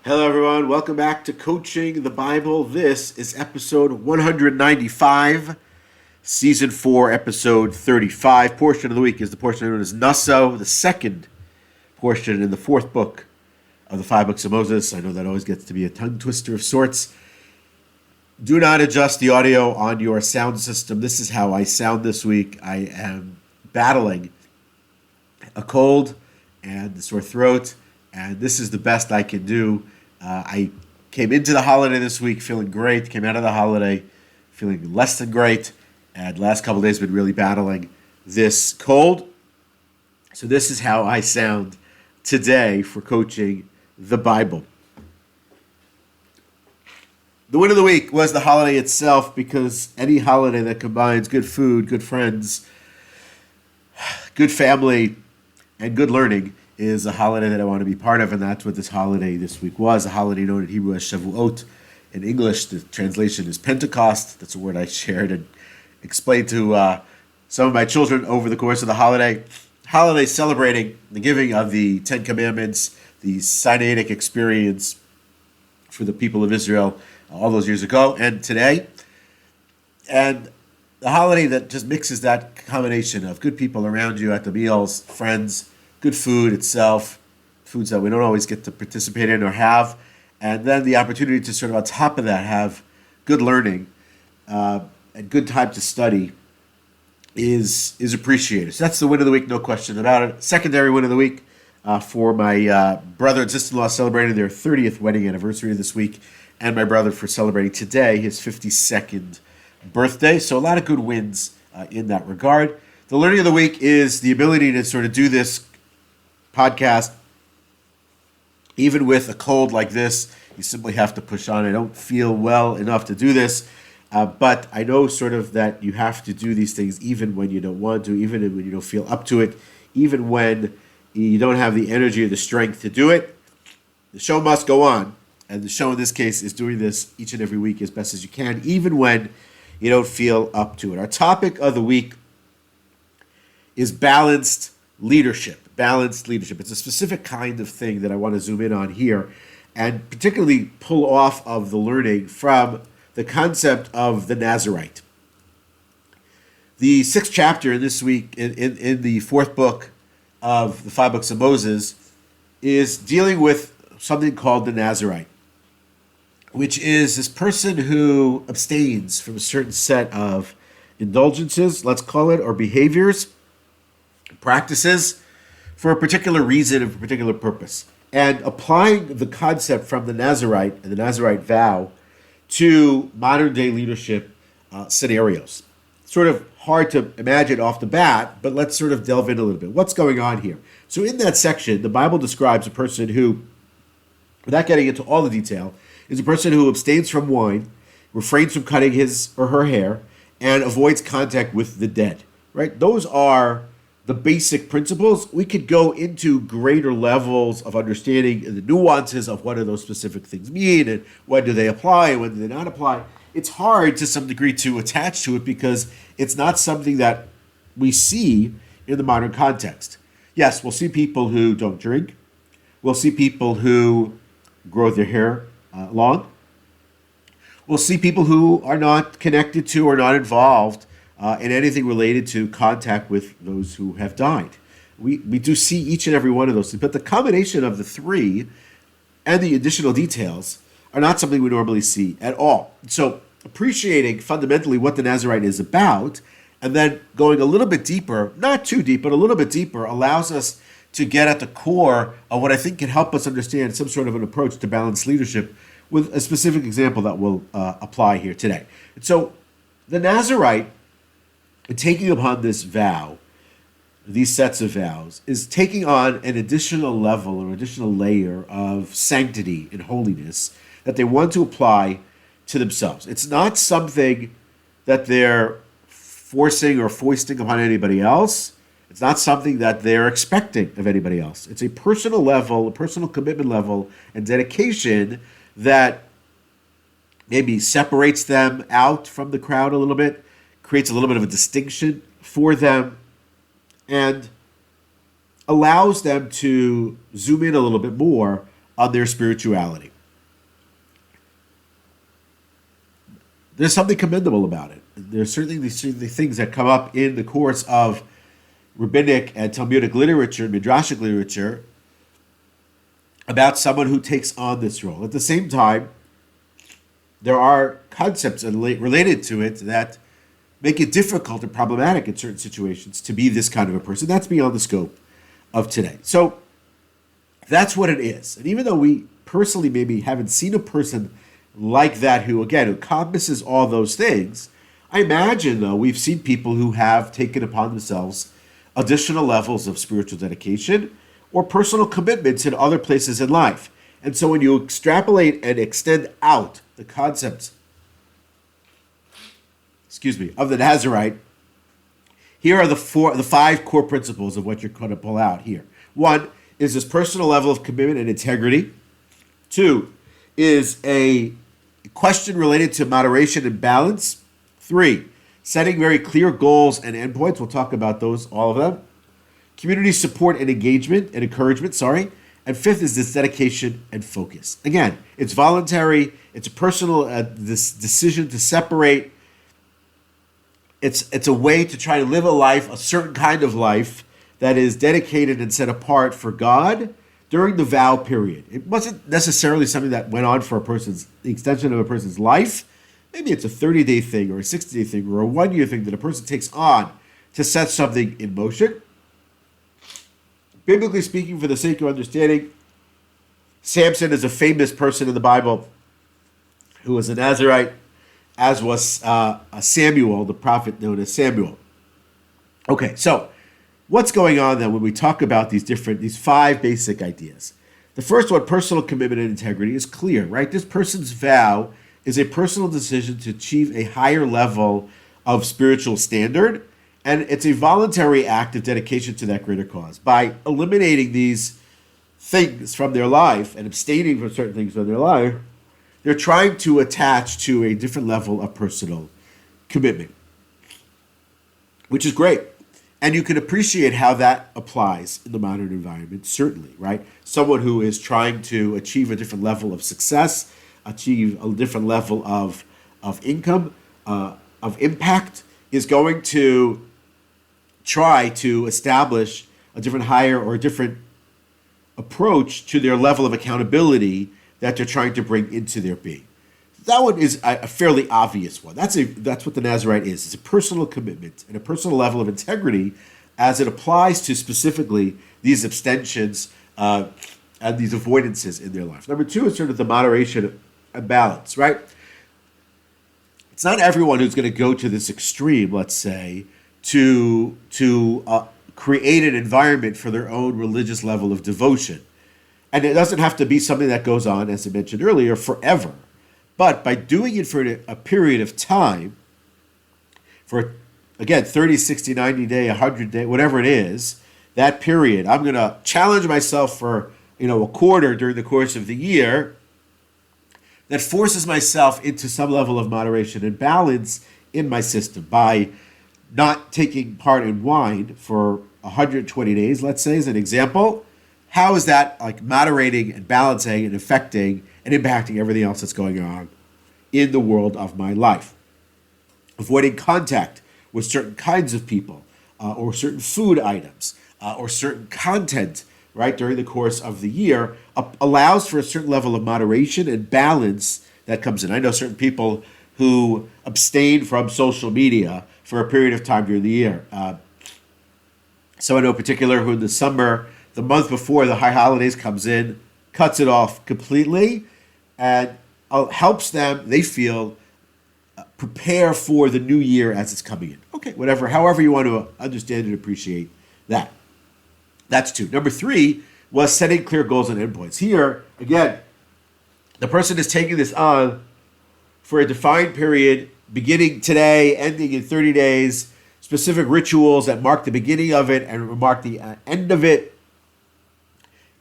Hello, everyone. Welcome back to Coaching the Bible. This is episode 195, season 4, episode 35. Portion of the week is the portion known as Naso, the second portion in the fourth book of the 5 books of Moses. I know that always gets to be a tongue twister of sorts. Do not adjust the audio on your sound system. This is how I sound this week. I am battling a cold and a sore throat, and this is the best I can do. I came into the holiday this week feeling great, came out of the holiday feeling less than great, and the last couple of days been really battling this cold. So this is how I sound today for coaching the Bible. The win of the week was the holiday itself, because any holiday that combines good food, good friends, good family, and good learning is a holiday that I want to be part of, and that's what this holiday this week was. A holiday known in Hebrew as Shavuot. In English, the translation is Pentecost. That's a word I shared and explained to some of my children over the course of the holiday. Holiday celebrating the giving of the Ten Commandments, the Sinaitic experience for the people of Israel all those years ago and today. And the holiday that just mixes that combination of good people around you at the meals, friends, good food itself, foods that we don't always get to participate in or have, and then the opportunity to sort of on top of that have good learning and good time to study is appreciated. So that's the win of the week, no question about it. Secondary win of the week for my brother and sister-in-law celebrating their 30th wedding anniversary this week, and my brother for celebrating today his 52nd birthday. So a lot of good wins in that regard. The learning of the week is the ability to sort of do this podcast, even with a cold like this. You simply have to push on. I don't feel well enough to do this, but I know sort of that you have to do these things even when you don't want to, even when you don't feel up to it, even when you don't have the energy or the strength to do it. The show must go on, and the show in this case is doing this each and every week as best as you can, even when you don't feel up to it. Our topic of the week is balanced leadership. Balanced leadership. It's a specific kind of thing that I want to zoom in on here and particularly pull off of the learning from the concept of the Nazirite. The 6th chapter in this week, in the 4th book of the 5 books of Moses, is dealing with something called the Nazirite, which is this person who abstains from a certain set of indulgences, let's call it, or behaviors, practices, for a particular reason and for a particular purpose. And applying the concept from the Nazirite and the Nazirite vow to modern day leadership scenarios. Sort of hard to imagine off the bat, but let's sort of delve in a little bit. What's going on here? So in that section, the Bible describes a person who, without getting into all the detail, is a person who abstains from wine, refrains from cutting his or her hair, and avoids contact with the dead. Right? Those are the basic principles. We could go into greater levels of understanding the nuances of what do those specific things mean and when do they apply and when do they not apply. It's hard to some degree to attach to it because it's not something that we see in the modern context. Yes, we'll see people who don't drink. We'll see people who grow their hair long. We'll see people who are not connected to or not involved in anything related to contact with those who have died. We do see each and every one of those things, but the combination of the three and the additional details are not something we normally see at all. So appreciating fundamentally what the Nazirite is about, and then going a little bit deeper, not too deep, but a little bit deeper, allows us to get at the core of what I think can help us understand some sort of an approach to balanced leadership with a specific example that we'll apply here today. And so the Nazirite, taking upon this vow, these sets of vows, is taking on an additional level or additional layer of sanctity and holiness that they want to apply to themselves. It's not something that they're forcing or foisting upon anybody else. It's not something that they're expecting of anybody else. It's a personal level, a personal commitment level and dedication that maybe separates them out from the crowd a little bit, creates a little bit of a distinction for them, and allows them to zoom in a little bit more on their spirituality. there's something commendable about it. There's certainly these things that come up in the course of rabbinic and Talmudic literature, midrashic literature, about someone who takes on this role. At the same time, there are concepts related to it that make it difficult and problematic in certain situations to be this kind of a person. That's beyond the scope of today. So that's what it is. And even though we personally maybe haven't seen a person like that who encompasses all those things, I imagine, though, we've seen people who have taken upon themselves additional levels of spiritual dedication or personal commitments in other places in life. And so when you extrapolate and extend out the concept, of the Nazirite, here are the five core principles of what you're going to pull out here. One is this personal level of commitment and integrity. Two is a question related to moderation and balance. Three, setting very clear goals and endpoints. We'll talk about those, all of them. Community support and engagement and encouragement, And fifth is this dedication and focus. Again, it's voluntary. It's a personal this decision to separate. It's a way to try to live a life, a certain kind of life that is dedicated and set apart for God during the vow period. It wasn't necessarily something that went on for the extension of a person's life. Maybe it's a 30-day thing or a 60-day thing or a 1-year thing that a person takes on to set something in motion. Biblically speaking, for the sake of understanding, Samson is a famous person in the Bible who was a Nazirite, as was Samuel, the prophet known as Samuel. Okay, so what's going on then when we talk about these five basic ideas? The first one, personal commitment and integrity, is clear, right? This person's vow is a personal decision to achieve a higher level of spiritual standard, and it's a voluntary act of dedication to that greater cause. By eliminating these things from their life and abstaining from certain things from their life, they're trying to attach to a different level of personal commitment, which is great. And you can appreciate how that applies in the modern environment, certainly, right? Someone who is trying to achieve a different level of success, achieve a different level of income, of impact, is going to try to establish a different higher or a different approach to their level of accountability that they're trying to bring into their being. That one is a fairly obvious one. That's what the Nazirite is. It's a personal commitment and a personal level of integrity as it applies to specifically these abstentions and these avoidances in their life. Number two is sort of the moderation and balance, right? It's not everyone who's going to go to this extreme, let's say, to create an environment for their own religious level of devotion. And it doesn't have to be something that goes on, as I mentioned earlier, forever. But by doing it for a period of time, for, again, 30, 60, 90 day, 100 day, whatever it is, that period, I'm going to challenge myself for, a quarter during the course of the year that forces myself into some level of moderation and balance in my system by not taking part in wine for 120 days, let's say, as an example. How is that like moderating and balancing and affecting and impacting everything else that's going on in the world of my life? Avoiding contact with certain kinds of people or certain food items or certain content, right, during the course of the year allows for a certain level of moderation and balance that comes in. I know certain people who abstain from social media for a period of time during the year. So I know in particular who in the summer, the month before the high holidays comes in, cuts it off completely and helps them, they feel, prepare for the new year as it's coming in. Okay, whatever, however you want to understand and appreciate that. That's two. Number three was setting clear goals and endpoints. Here, again, the person is taking this on for a defined period, beginning today, ending in 30 days, specific rituals that mark the beginning of it and mark the end of it.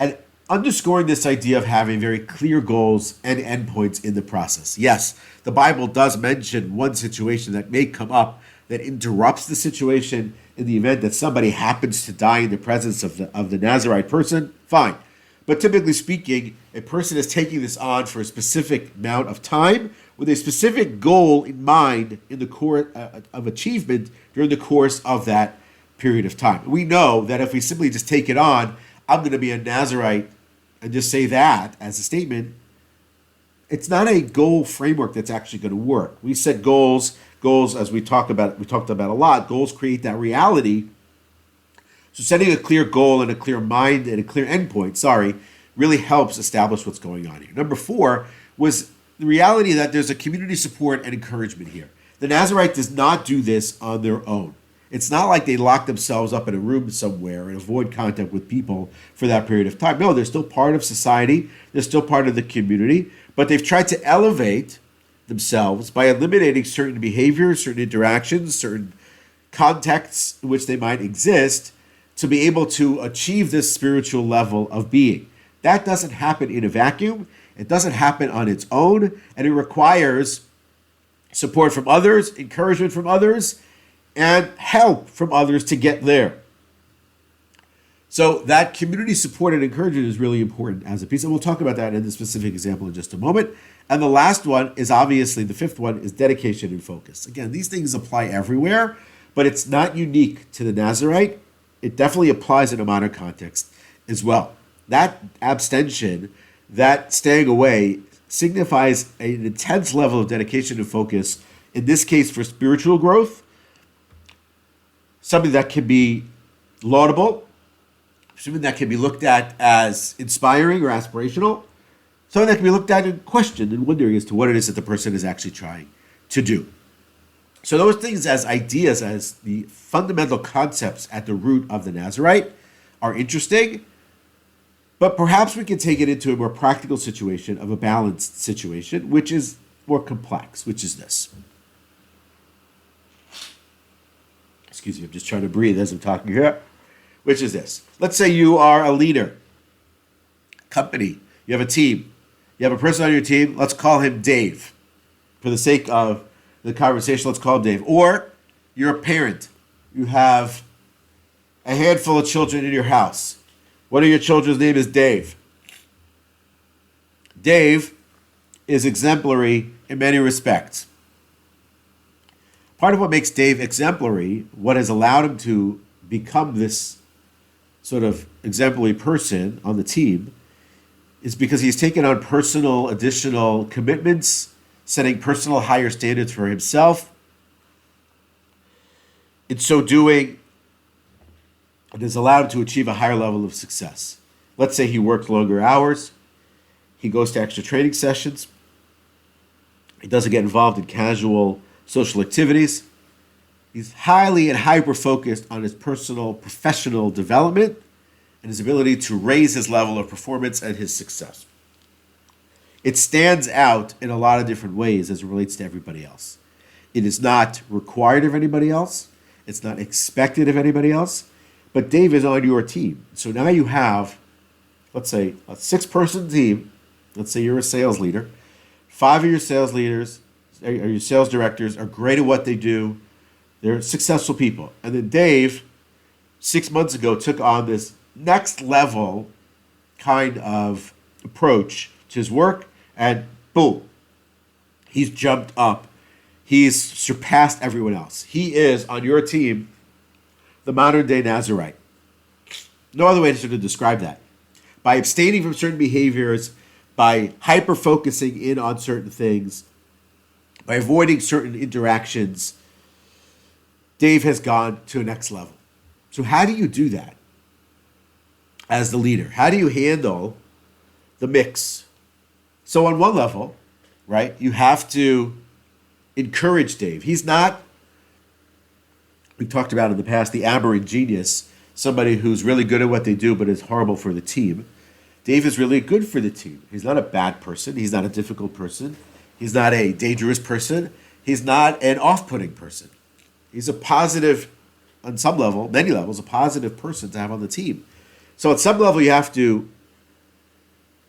And underscoring this idea of having very clear goals and endpoints in the process. Yes, the Bible does mention one situation that may come up that interrupts the situation in the event that somebody happens to die in the presence of the Nazirite person. Fine. But typically speaking, a person is taking this on for a specific amount of time with a specific goal in mind in the course of achievement during the course of that period of time. We know that if we simply just take it on, I'm going to be a Nazirite, and just say that as a statement, it's not a goal framework that's actually going to work. We set goals, as we talked about a lot, goals create that reality. So setting a clear goal and a clear mind and a clear endpoint, really helps establish what's going on here. Number 4 was the reality that there's a community support and encouragement here. The Nazirite does not do this on their own. It's not like they lock themselves up in a room somewhere and avoid contact with people for that period of time. No, they're still part of society. They're still part of the community, but they've tried to elevate themselves by eliminating certain behaviors, certain interactions, certain contexts in which they might exist to be able to achieve this spiritual level of being. That doesn't happen in a vacuum. It doesn't happen on its own, and it requires support from others, encouragement from others, and help from others to get there. So that community support and encouragement is really important as a piece, and we'll talk about that in the specific example in just a moment. And the last one is obviously, the 5th one is dedication and focus. Again, these things apply everywhere, but it's not unique to the Nazirite. It definitely applies in a modern context as well. That abstention, that staying away, signifies an intense level of dedication and focus, in this case for spiritual growth, something that can be laudable, something that can be looked at as inspiring or aspirational, something that can be looked at and questioned and wondering as to what it is that the person is actually trying to do. So those things as ideas, as the fundamental concepts at the root of the Nazirite, are interesting, but perhaps we can take it into a more practical situation of a balanced situation, which is more complex, which is this. Excuse me, I'm just trying to breathe as I'm talking here. Which is this. Let's say you are a leader, company, you have a team, you have a person on your team, let's call him Dave. For the sake of the conversation, let's call him Dave. Or you're a parent, you have a handful of children in your house. One of your children's name is Dave. Dave is exemplary in many respects. Part of what makes Dave exemplary, what has allowed him to become this sort of exemplary person on the team, is because he's taken on personal additional commitments, setting personal higher standards for himself. In so doing, it has allowed him to achieve a higher level of success. Let's say he works longer hours, he goes to extra training sessions, he doesn't get involved in casual social activities. He's highly and hyper-focused on his personal, professional development and his ability to raise his level of performance and his success. It stands out in a lot of different ways as it relates to everybody else. It is not required of anybody else. It's not expected of anybody else. But Dave is on your team. So now you have, let's say, a 6-person team. Let's say you're a sales leader. 5 of your sales leaders, or your sales directors, are great at what they do. They're successful people. And then Dave, 6 months ago, took on this next level kind of approach to his work, and boom, he's jumped up. He's surpassed everyone else. He is, on your team, the modern day Nazirite. No other way to sort of describe that. By abstaining from certain behaviors, by hyper-focusing in on certain things, by avoiding certain interactions, Dave has gone to a next level. So how do you do that as the leader? How do you handle the mix? So on one level, right, you have to encourage Dave. He's not, we talked about in the past, the aberrant genius, somebody who's really good at what they do but is horrible for the team. Dave is really good for the team. He's not a bad person. He's not a difficult person. He's not a dangerous person. He's not an off-putting person. He's a positive, on some level, many levels, a positive person to have on the team. So at some level, you have to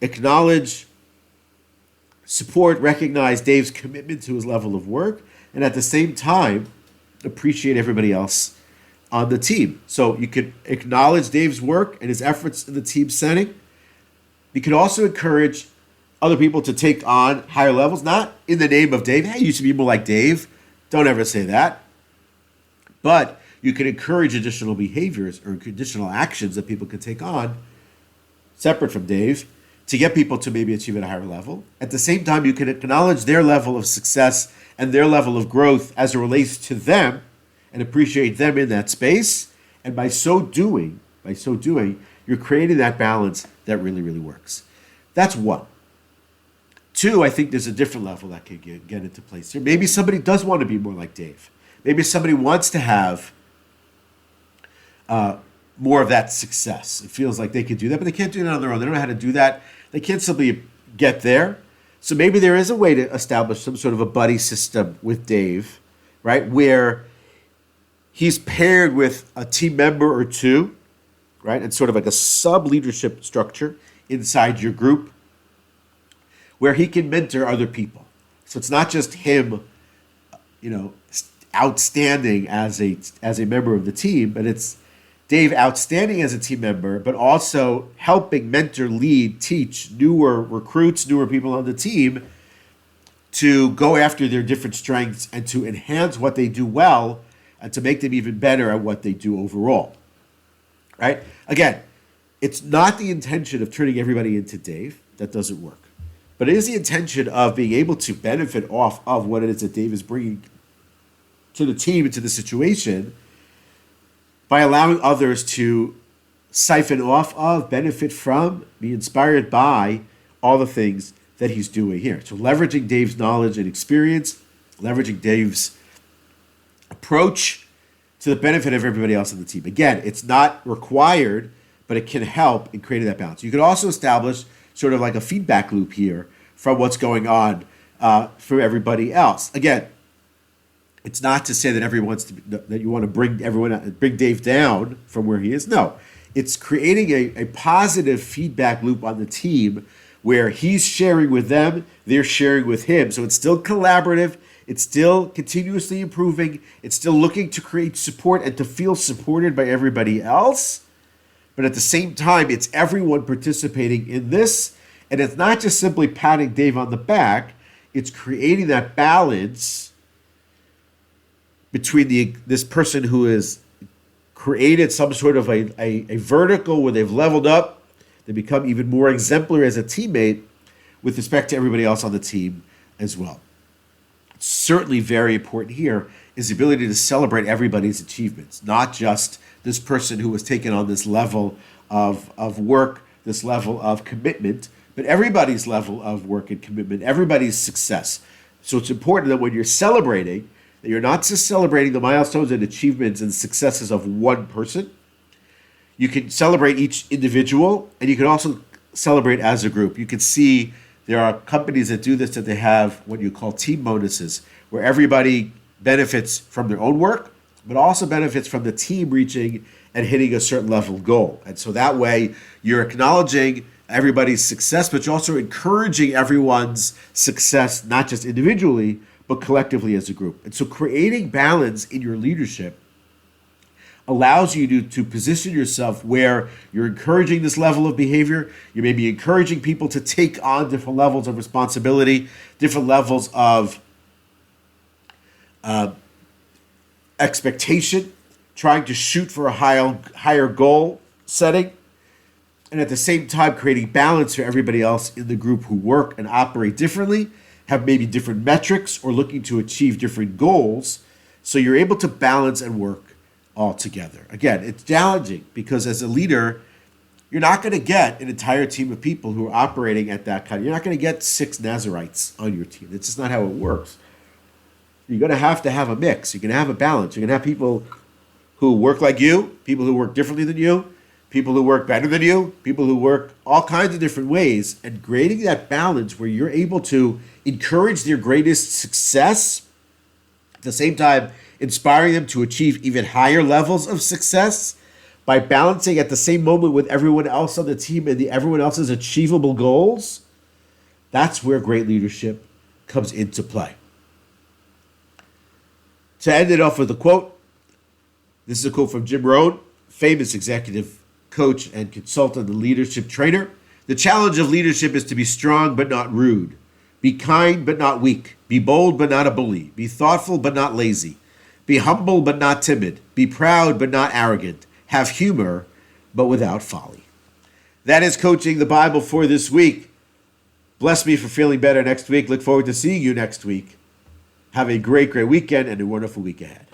acknowledge, support, recognize Dave's commitment to his level of work, and at the same time, appreciate everybody else on the team. So you could acknowledge Dave's work and his efforts in the team setting, You can also encourage other people to take on higher levels, not in the name of Dave. Hey, you should be more like Dave. Don't ever say that. But you can encourage additional behaviors or additional actions that people can take on separate from Dave to get people to maybe achieve at a higher level. At the same time, you can acknowledge their level of success and their level of growth as it relates to them and appreciate them in that space. And by so doing, you're creating that balance that really, really works. That's one. Two, I think there's a different level that can get into place here. Maybe somebody does want to be more like Dave. Maybe somebody wants to have more of that success. It feels like they could do that, but they can't do it on their own. They don't know how to do that. They can't simply get there. So maybe there is a way to establish some sort of a buddy system with Dave, right? Where he's paired with a team member or two, right? And sort of like a sub-leadership structure inside your group where he can mentor other people. So it's not just him, outstanding as a member of the team, but it's Dave outstanding as a team member, but also helping mentor, lead, teach newer recruits, newer people on the team to go after their different strengths and to enhance what they do well and to make them even better at what they do overall. Right? Again, it's not the intention of turning everybody into Dave. That doesn't work. But it is the intention of being able to benefit off of what it is that Dave is bringing to the team and to the situation by allowing others to siphon off of, benefit from, be inspired by all the things that he's doing here. So leveraging Dave's knowledge and experience, leveraging Dave's approach to the benefit of everybody else on the team. Again, it's not required, but it can help in creating that balance. You could also establish sort of like a feedback loop here from what's going on for everybody else. Again, it's not to say that that you want to bring Dave down from where he is. No, it's creating a positive feedback loop on the team where he's sharing with them, they're sharing with him. So it's still collaborative. It's still continuously improving. It's still looking to create support and to feel supported by everybody else. But at the same time, it's everyone participating in this. And it's not just simply patting Dave on the back. It's creating that balance between this person who has created some sort of a vertical where they've leveled up, they become even more exemplary as a teammate with respect to everybody else on the team as well. Certainly very important here is the ability to celebrate everybody's achievements, not just this person who has taken on this level of work, this level of commitment, but everybody's level of work and commitment, everybody's success. So it's important that when you're celebrating, that you're not just celebrating the milestones and achievements and successes of one person. You can celebrate each individual, and you can also celebrate as a group. You can see there are companies that do this, that they have what you call team bonuses, where everybody benefits from their own work, but also benefits from the team reaching and hitting a certain level goal. And so that way you're acknowledging everybody's success, but you're also encouraging everyone's success, not just individually, but collectively as a group. And so creating balance in your leadership allows you to position yourself where you're encouraging this level of behavior. You may be encouraging people to take on different levels of responsibility, different levels of expectation, trying to shoot for a higher goal setting, and at the same time creating balance for everybody else in the group who work and operate differently, have maybe different metrics or looking to achieve different goals. So you're able to balance and work all together. Again, it's challenging because as a leader, you're not going to get an entire team of people who are operating at that kind. You're not going to get 6 Nazirites on your team. That's just not how it works. You're going to have a mix. You're going to have a balance. You're going to have people who work like you, people who work differently than you, people who work better than you, people who work all kinds of different ways, and creating that balance where you're able to encourage their greatest success, at the same time inspiring them to achieve even higher levels of success by balancing at the same moment with everyone else on the team and everyone else's achievable goals. That's where great leadership comes into play. To end it off with a quote, this is a quote from Jim Rohn, famous executive coach and consultant and leadership trainer. The challenge of leadership is to be strong but not rude. Be kind but not weak. Be bold but not a bully. Be thoughtful but not lazy. Be humble but not timid. Be proud but not arrogant. Have humor but without folly. That is Coaching the Bible for this week. Bless me for feeling better next week. Look forward to seeing you next week. Have a great, great weekend and a wonderful week ahead.